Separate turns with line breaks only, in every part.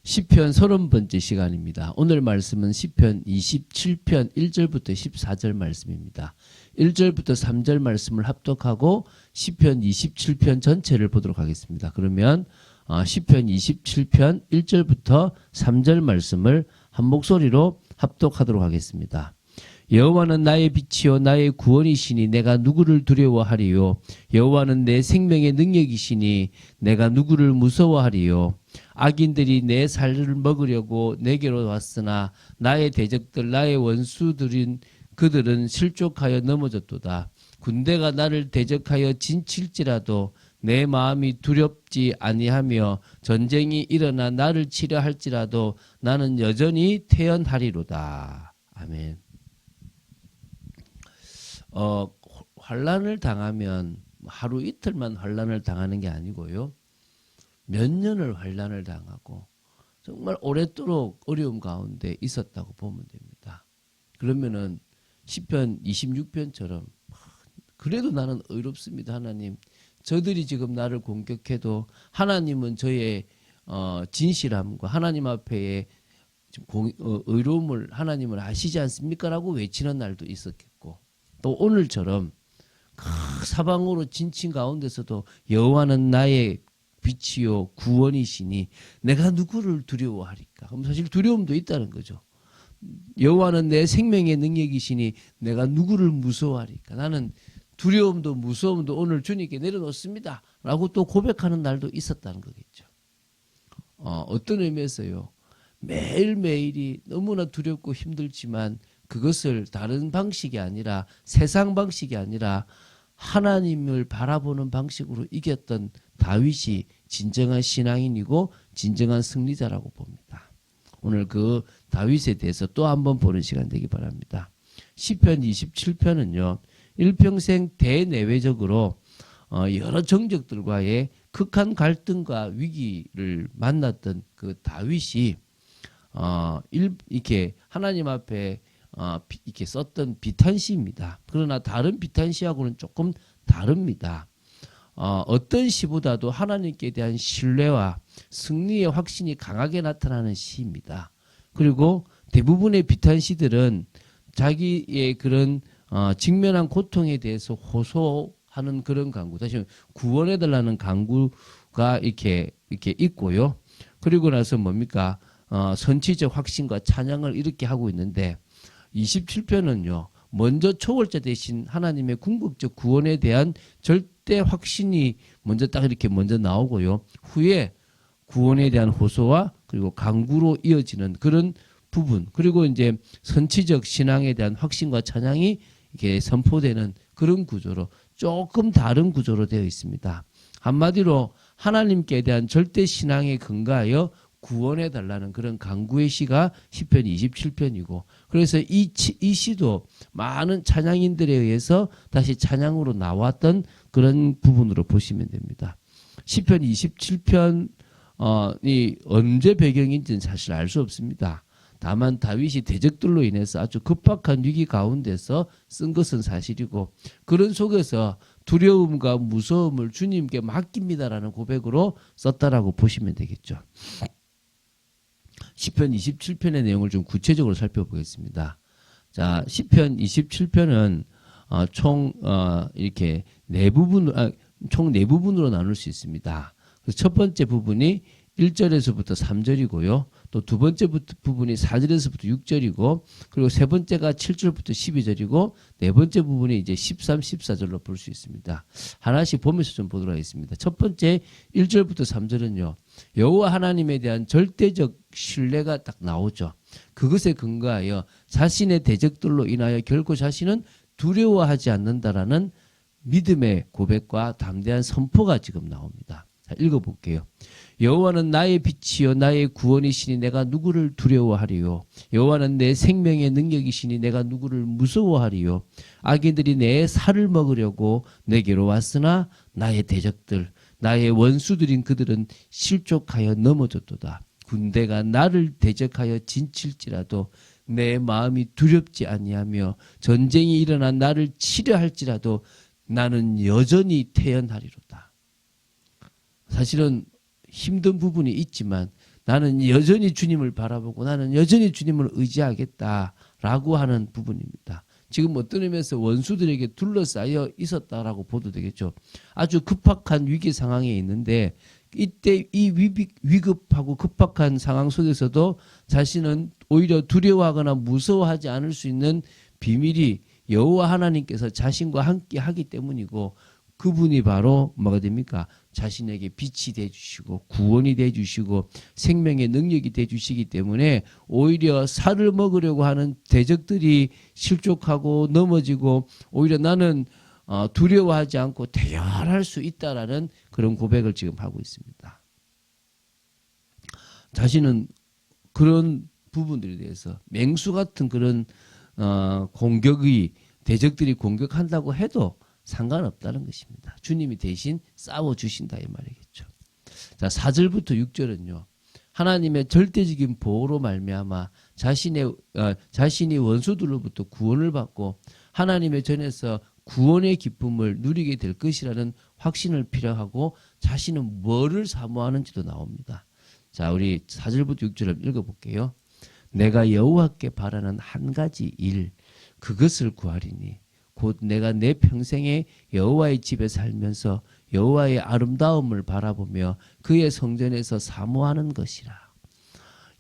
시편 30번째 시간입니다. 오늘 말씀은 시편 27편 1절부터 14절 말씀입니다. 1절부터 3절 말씀을 합독하고 시편 27편 전체를 보도록 하겠습니다. 그러면 시편 27편 1절부터 3절 말씀을 한 목소리로 합독하도록 하겠습니다. 여호와는 나의 빛이요 나의 구원이시니 내가 누구를 두려워하리요. 여호와는 내 생명의 능력이시니 내가 누구를 무서워하리요. 악인들이 내 살을 먹으려고 내게로 왔으나 나의 대적들 나의 원수들인 그들은 실족하여 넘어졌도다. 군대가 나를 대적하여 진칠지라도 내 마음이 두렵지 아니하며 전쟁이 일어나 나를 치려 할지라도 나는 여전히 태연하리로다. 아멘. 환난을 당하면 하루 이틀만 환난을 당하는 게 아니고요. 몇 년을 환난을 당하고 정말 오랫도록 어려움 가운데 있었다고 보면 됩니다. 그러면은 시편 26편처럼 그래도 나는 의롭습니다. 하나님. 저들이 지금 나를 공격해도 하나님은 저의 진실함과 하나님 앞에 의로움을 하나님을 아시지 않습니까? 라고 외치는 날도 있었겠고 또 오늘처럼 사방으로 진친 가운데서도 여호와는 나의 빛이요 구원이시니 내가 누구를 두려워하리까? 그럼 사실 두려움도 있다는 거죠. 여호와는 내 생명의 능력이시니 내가 누구를 무서워하리까? 나는 두려움도 무서움도 오늘 주님께 내려놓습니다. 라고 또 고백하는 날도 있었다는 거겠죠. 어떤 의미에서요. 매일매일이 너무나 두렵고 힘들지만 그것을 다른 방식이 아니라 세상 방식이 아니라 하나님을 바라보는 방식으로 이겼던 다윗이 진정한 신앙인이고 진정한 승리자라고 봅니다. 오늘 그 다윗에 대해서 또 한번 보는 시간 되기 바랍니다. 시편 27편은요. 일평생 대내외적으로 여러 정적들과의 극한 갈등과 위기를 만났던 그 다윗이 이렇게 하나님 앞에 이렇게 썼던 비탄시입니다. 그러나 다른 비탄시하고는 조금 다릅니다. 어떤 시보다도 하나님께 대한 신뢰와 승리의 확신이 강하게 나타나는 시입니다. 그리고 대부분의 비탄시들은 자기의 그런 직면한 고통에 대해서 호소하는 그런 간구, 다시 구원해달라는 간구가 이렇게 있고요. 그리고 나서 뭡니까? 선취적 확신과 찬양을 이렇게 하고 있는데 27편은요. 먼저 초월자 대신 하나님의 궁극적 구원에 대한 절대 확신이 먼저 딱 이렇게 먼저 나오고요. 후에 구원에 대한 호소와 그리고 간구로 이어지는 그런 부분, 그리고 이제 선취적 신앙에 대한 확신과 찬양이 이렇게 선포되는 그런 구조로 조금 다른 구조로 되어 있습니다. 한마디로 하나님께 대한 절대 신앙에 근거하여 구원해 달라는 그런 간구의 시가 시편 27편이고 그래서 이 시도 많은 찬양인들에 의해서 다시 찬양으로 나왔던 그런 부분으로 보시면 됩니다. 시편 27편이 언제 배경인지는 사실 알 수 없습니다. 다만 다윗이 대적들로 인해서 아주 급박한 위기 가운데서 쓴 것은 사실이고 그런 속에서 두려움과 무서움을 주님께 맡깁니다라는 고백으로 썼다라고 보시면 되겠죠. 시편 27편의 내용을 좀 구체적으로 살펴보겠습니다. 자, 시편 27편은 총 이렇게 총 네 부분으로 나눌 수 있습니다. 그래서 첫 번째 부분이 1절에서부터 3절이고요. 또 두 번째 부분이 4절에서부터 6절이고 그리고 세 번째가 7절부터 12절이고 네 번째 부분이 이제 13, 14절로 볼 수 있습니다. 하나씩 보면서 좀 보도록 하겠습니다. 첫 번째 1절부터 3절은요. 여호와 하나님에 대한 절대적 신뢰가 딱 나오죠. 그것에 근거하여 자신의 대적들로 인하여 결코 자신은 두려워하지 않는다라는 믿음의 고백과 담대한 선포가 지금 나옵니다. 자, 읽어볼게요. 여호와는 나의 빛이요 나의 구원이시니 내가 누구를 두려워하리요. 여호와는 내 생명의 능력이시니 내가 누구를 무서워하리요. 악인들이 내 살을 먹으려고 내게로 왔으나 나의 대적들 나의 원수들인 그들은 실족하여 넘어졌도다. 군대가 나를 대적하여 진칠지라도 내 마음이 두렵지 아니하며 전쟁이 일어나 나를 치려 할지라도 나는 여전히 태연하리로다. 사실은 힘든 부분이 있지만 나는 여전히 주님을 바라보고 나는 여전히 주님을 의지하겠다라고 하는 부분입니다. 지금 어떤 의미에서 원수들에게 둘러싸여 있었다라고 보도 되겠죠. 아주 급박한 위기 상황에 있는데 이때 이 위급하고 급박한 상황 속에서도 자신은 오히려 두려워하거나 무서워하지 않을 수 있는 비밀이 여호와 하나님께서 자신과 함께 하기 때문이고, 그분이 바로 뭐가 됩니까? 자신에게 빛이 되어주시고 구원이 되어주시고 생명의 능력이 되어주시기 때문에 오히려 살을 먹으려고 하는 대적들이 실족하고 넘어지고 오히려 나는 두려워하지 않고 대열할 수 있다라는 그런 고백을 지금 하고 있습니다. 자신은 그런 부분들에 대해서 맹수 같은 그런 공격이 대적들이 공격한다고 해도 상관없다는 것입니다. 주님이 대신 싸워주신다 이 말이겠죠. 자, 4절부터 6절은요. 하나님의 절대적인 보호로 말미암아 자신이 원수들로부터 구원을 받고 하나님의 전에서 구원의 기쁨을 누리게 될 것이라는 확신을 필요하고 자신은 뭐를 사모하는지도 나옵니다. 자, 우리 4절부터 6절을 읽어볼게요. 내가 여호와께 바라는 한 가지 일, 그것을 구하리니 곧 내가 내 평생에 여호와의 집에 살면서 여호와의 아름다움을 바라보며 그의 성전에서 사모하는 것이라.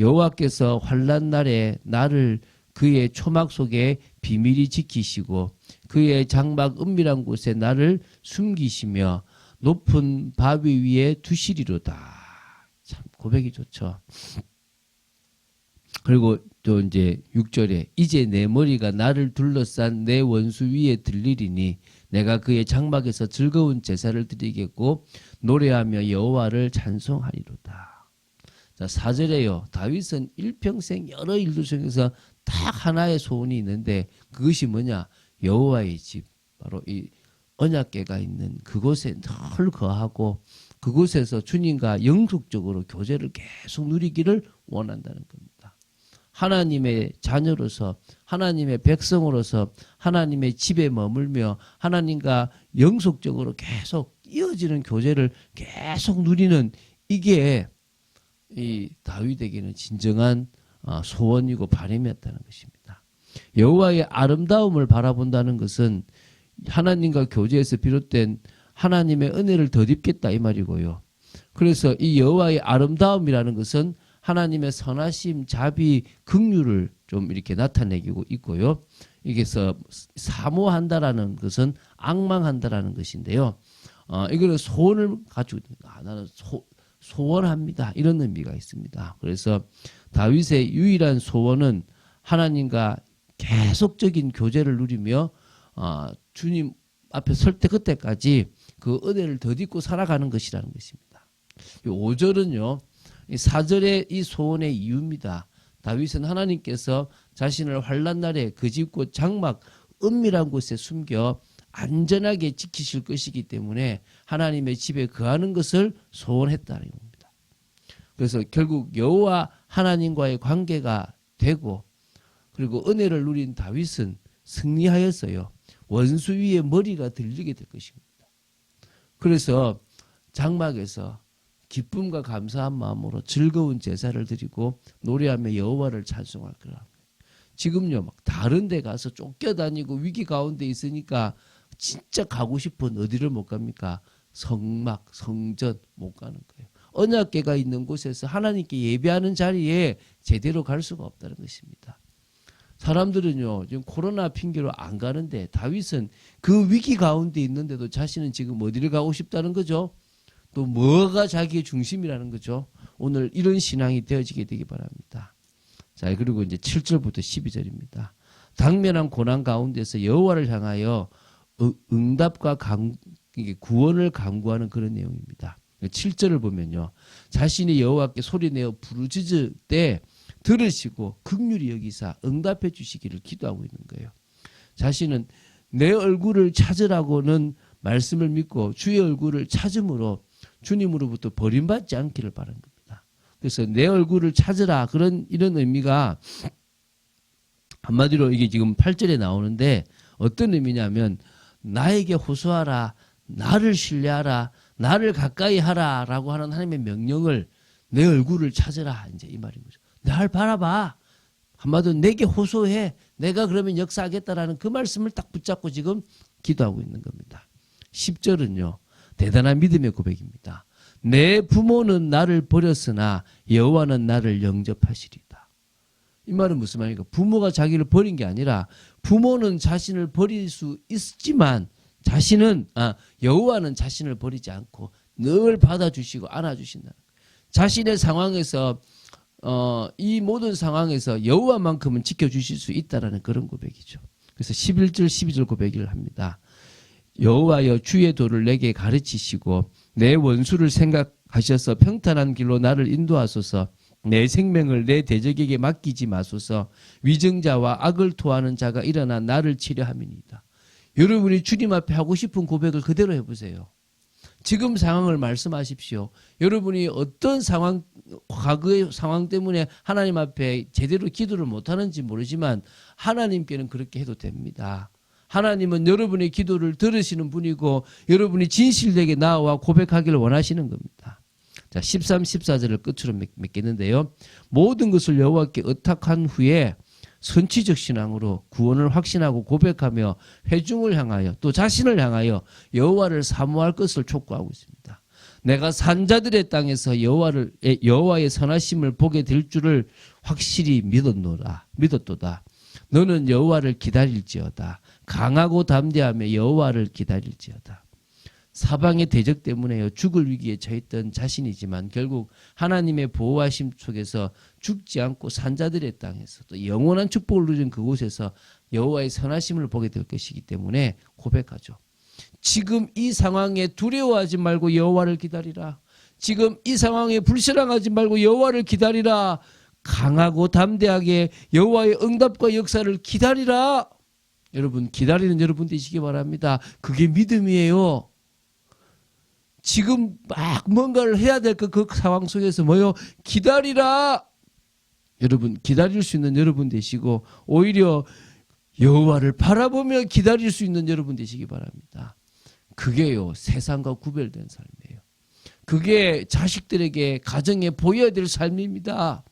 여호와께서 환난 날에 나를 그의 초막 속에 비밀히 지키시고 그의 장막 은밀한 곳에 나를 숨기시며 높은 바위 위에 두시리로다. 참 고백이 좋죠. 그리고 또 이제 6절에 이제 내 머리가 나를 둘러싼 내 원수 위에 들리리니 내가 그의 장막에서 즐거운 제사를 드리겠고 노래하며 여호와를 찬송하리로다. 자, 4절에요. 다윗은 일평생 여러 일들 중에서 딱 하나의 소원이 있는데 그것이 뭐냐? 여호와의 집, 바로 이 언약궤가 있는 그곳에 늘 거하고 그곳에서 주님과 영속적으로 교제를 계속 누리기를 원한다는 겁니다. 하나님의 자녀로서 하나님의 백성으로서 하나님의 집에 머물며 하나님과 영속적으로 계속 이어지는 교제를 계속 누리는 이게 이 다윗에게는 진정한 소원이고 바람이었다는 것입니다. 여호와의 아름다움을 바라본다는 것은 하나님과 교제에서 비롯된 하나님의 은혜를 덧입겠다 이 말이고요. 그래서 이 여호와의 아름다움이라는 것은 하나님의 선하심, 자비, 긍휼을 좀 이렇게 나타내고 있고요. 이게서 사모한다라는 것은 악망한다라는 것인데요. 이거는 소원을 가지고 나는 소원합니다. 이런 의미가 있습니다. 그래서 다윗의 유일한 소원은 하나님과 계속적인 교제를 누리며 주님 앞에 설 때 그때까지 그 은혜를 덧입고 살아가는 것이라는 것입니다. 5절은요. 4절의 이 소원의 이유입니다. 다윗은 하나님께서 자신을 환난 날에 그 집곧 장막 은밀한 곳에 숨겨 안전하게 지키실 것이기 때문에 하나님의 집에 거하는 것을 소원했다는 겁니다. 그래서 결국 여호와 하나님과의 관계가 되고 그리고 은혜를 누린 다윗은 승리하였어요. 원수 위에 머리가 들리게 될 것입니다. 그래서 장막에서 기쁨과 감사한 마음으로 즐거운 제사를 드리고 노래하며 여호와를 찬송할 거라. 지금요 막 다른 데 가서 쫓겨다니고 위기 가운데 있으니까 진짜 가고 싶은 어디를 못 갑니까? 성막, 성전 못 가는 거예요. 언약궤가 있는 곳에서 하나님께 예배하는 자리에 제대로 갈 수가 없다는 것입니다. 사람들은요 지금 코로나 핑계로 안 가는데 다윗은 그 위기 가운데 있는데도 자신은 지금 어디를 가고 싶다는 거죠? 또 뭐가 자기의 중심이라는 거죠. 오늘 이런 신앙이 되어지게 되기 바랍니다. 자, 그리고 이제 7절부터 12절입니다. 당면한 고난 가운데서 여호와를 향하여 응답과 구원을 간구하는 그런 내용입니다. 7절을 보면요. 자신이 여호와께 소리내어 부르짖을 때 들으시고 긍휼히 여기사 응답해 주시기를 기도하고 있는 거예요. 자신은 내 얼굴을 찾으라고는 말씀을 믿고 주의 얼굴을 찾음으로 주님으로부터 버림받지 않기를 바라는 겁니다. 그래서 내 얼굴을 찾으라 이런 의미가 한마디로 이게 지금 8절에 나오는데 어떤 의미냐면 나에게 호소하라, 나를 신뢰하라, 나를 가까이 하라 라고 하는 하나님의 명령을 내 얼굴을 찾으라. 이제 이 말인 거죠. 날 바라봐. 한마디로 내게 호소해. 내가 그러면 역사하겠다라는 그 말씀을 딱 붙잡고 지금 기도하고 있는 겁니다. 10절은요. 대단한 믿음의 고백입니다. 내 부모는 나를 버렸으나 여호와는 나를 영접하시리다. 이 말은 무슨 말입니까? 부모가 자기를 버린 게 아니라 부모는 자신을 버릴 수 있지만 여호와는 자신을 버리지 않고 늘 받아주시고 안아주신다는 거예요. 자신의 상황에서 이 모든 상황에서 여호와만큼은 지켜주실 수 있다라는 그런 고백이죠. 그래서 11절 12절 고백을 합니다. 여호와여 주의 도를 내게 가르치시고 내 원수를 생각하셔서 평탄한 길로 나를 인도하소서. 내 생명을 내 대적에게 맡기지 마소서. 위증자와 악을 토하는 자가 일어나 나를 치려 함이니이다. 여러분이 주님 앞에 하고 싶은 고백을 그대로 해보세요. 지금 상황을 말씀하십시오. 여러분이 어떤 상황, 과거의 상황 때문에 하나님 앞에 제대로 기도를 못하는지 모르지만 하나님께는 그렇게 해도 됩니다. 하나님은 여러분의 기도를 들으시는 분이고 여러분이 진실되게 나와 고백하기를 원하시는 겁니다. 자, 13, 14절을 끝으로 맺겠는데요. 모든 것을 여호와께 의탁한 후에 선취적 신앙으로 구원을 확신하고 고백하며 회중을 향하여 또 자신을 향하여 여호와를 사모할 것을 촉구하고 있습니다. 내가 산자들의 땅에서 여호와의 선하심을 보게 될 줄을 확실히 믿었도다. 너는 여호와를 기다릴지어다. 강하고 담대하며 여호와를 기다릴지어다. 사방의 대적 때문에 죽을 위기에 처했던 자신이지만 결국 하나님의 보호하심 속에서 죽지 않고 산자들의 땅에서 또 영원한 축복을 누린 그곳에서 여호와의 선하심을 보게 될 것이기 때문에 고백하죠. 지금 이 상황에 두려워하지 말고 여호와를 기다리라. 지금 이 상황에 불신앙하지 말고 여호와를 기다리라. 강하고 담대하게 여호와의 응답과 역사를 기다리라. 여러분, 기다리는 여러분 되시기 바랍니다. 그게 믿음이에요. 지금 막 뭔가를 해야 될 그 상황 속에서 기다리라. 여러분, 기다릴 수 있는 여러분 되시고 오히려 여호와를 바라보며 기다릴 수 있는 여러분 되시기 바랍니다. 그게요, 세상과 구별된 삶이에요. 그게 자식들에게 가정에 보여야 될 삶입니다.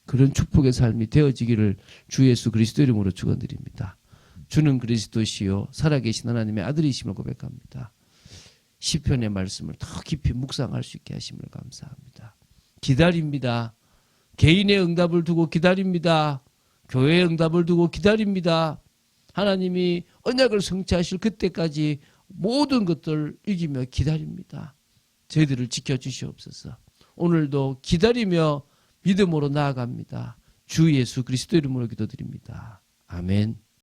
그런 축복의 삶이 되어지기를 주 예수 그리스도 이름으로 축원드립니다. 주는 그리스도시요 살아계신 하나님의 아들이심을 고백합니다. 시편의 말씀을 더 깊이 묵상할 수 있게 하심을 감사합니다. 기다립니다. 개인의 응답을 두고 기다립니다. 교회의 응답을 두고 기다립니다. 하나님이 언약을 성취하실 그때까지 모든 것들을 이기며 기다립니다. 저희들을 지켜주시옵소서. 오늘도 기다리며 믿음으로 나아갑니다. 주 예수 그리스도 이름으로 기도드립니다. 아멘.